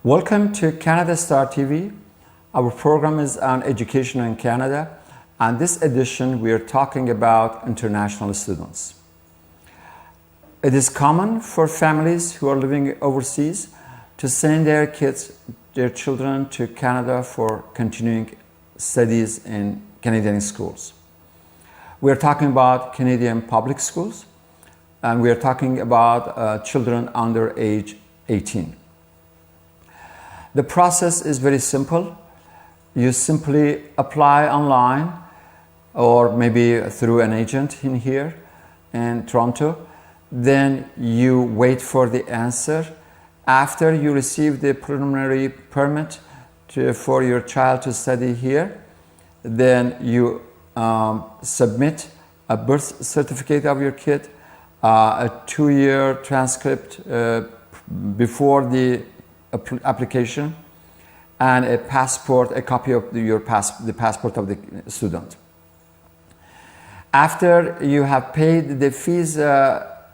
Welcome to Canada Star TV. Our program is on education in Canada. On this edition, we are talking about international students. It is common for families who are living overseas to send their children to Canada for continuing studies in Canadian schools. We are talking about Canadian public schools, and we are talking about children under age 18. The process is very simple. You simply apply online or maybe through an agent in here in Toronto. Then you wait for the answer. After you receive the preliminary permit for your child to study here, then you submit a birth certificate of your kid, a 2-year transcript before the application, and a passport, a copy of the passport of the student. After you have paid the fees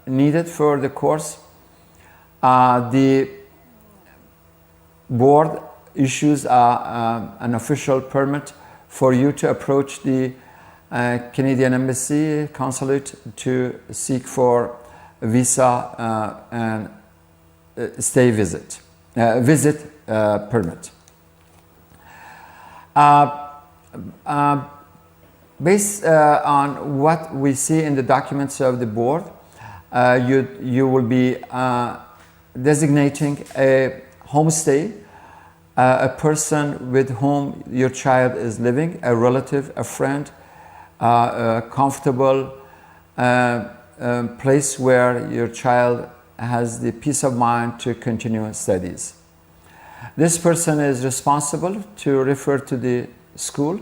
needed for the course, the board issues an official permit for you to approach the Canadian Embassy Consulate to seek for a visa and stay visit permit. Based on what we see in the documents of the board, you will be designating a homestay, a person with whom your child is living, a relative, a friend, a comfortable place where your child has the peace of mind to continue studies. This person is responsible to refer to the school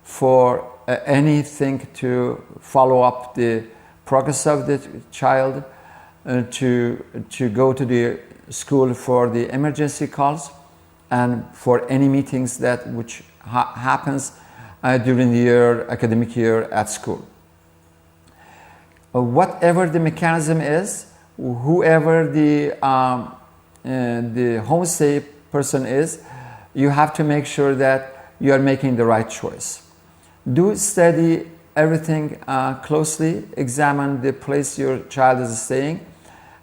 for anything to follow up the progress of the child, to go to the school for the emergency calls and for any meetings which happens during the academic year at school. Whatever the mechanism is, whoever the homestay person is, you have to make sure that you are making the right choice. Do study everything closely, examine the place your child is staying,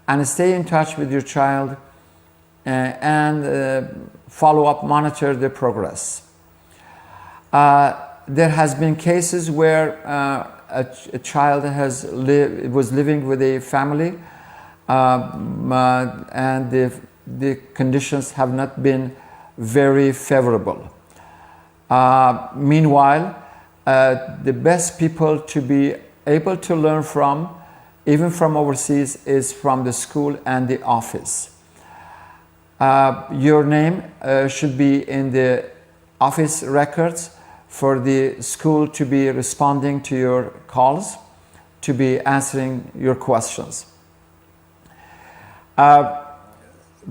and stay in touch with your child and follow up, monitor the progress. There has been cases where a child was living with a family and the conditions have not been very favorable. Meanwhile, the best people to be able to learn from, even from overseas, is from the school and the office. Your name should be in the office records for the school to be responding to your calls, to be answering your questions.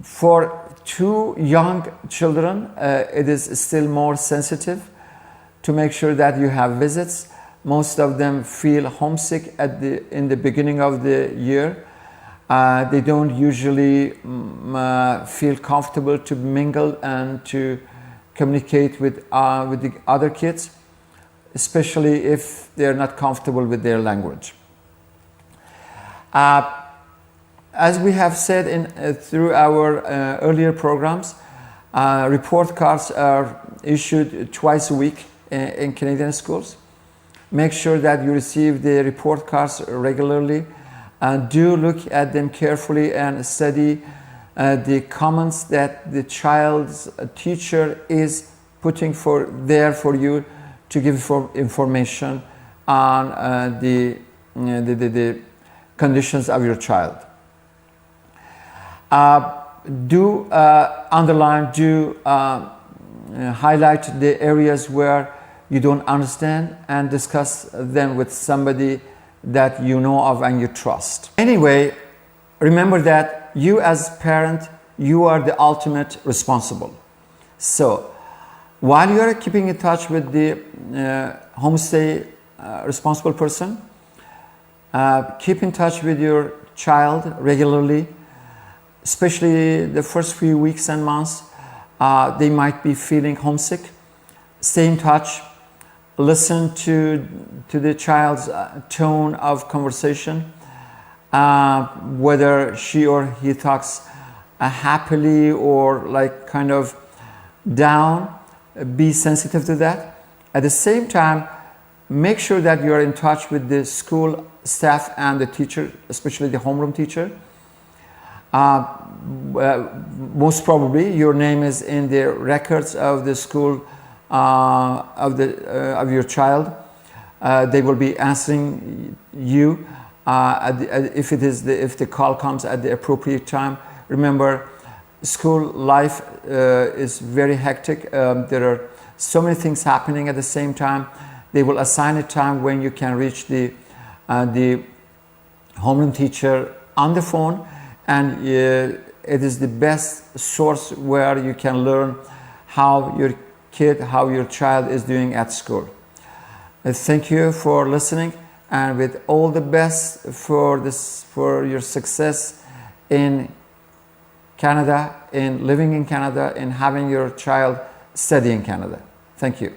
For 2 young children, it is still more sensitive to make sure that you have visits. Most of them feel homesick in the beginning of the year. They don't usually feel comfortable to mingle and to communicate with the other kids, especially if they're not comfortable with their language. As we have said through our earlier programs, report cards are issued twice a week in Canadian schools. Make sure that you receive the report cards regularly, and do look at them carefully and study the comments that the child's teacher is putting there for you to give information on the conditions of your child. Do underline, highlight the areas where you don't understand and discuss them with somebody that you know of and you trust. Anyway, remember that you as parent, you are the ultimate responsible. So while you are keeping in touch with the homestay responsible person, keep in touch with your child regularly, especially the first few weeks and months. They might be feeling homesick. Stay in touch. Listen to the child's tone of conversation, whether she or he talks happily or like kind of down. Be sensitive to that. At the same time, make sure that you are in touch with the school staff and the teacher, especially the homeroom teacher. Most probably your name is in the records of the school of your child. They will be answering you if the call comes at the appropriate time. Remember, school life is very hectic. There are so many things happening at the same time. They will assign a time when you can reach the homeroom teacher on the phone, and it is the best source where you can learn how your child is doing at school. Thank you for listening, and with all the best for your success in Canada, in living in Canada, in having your child study in Canada. Thank you.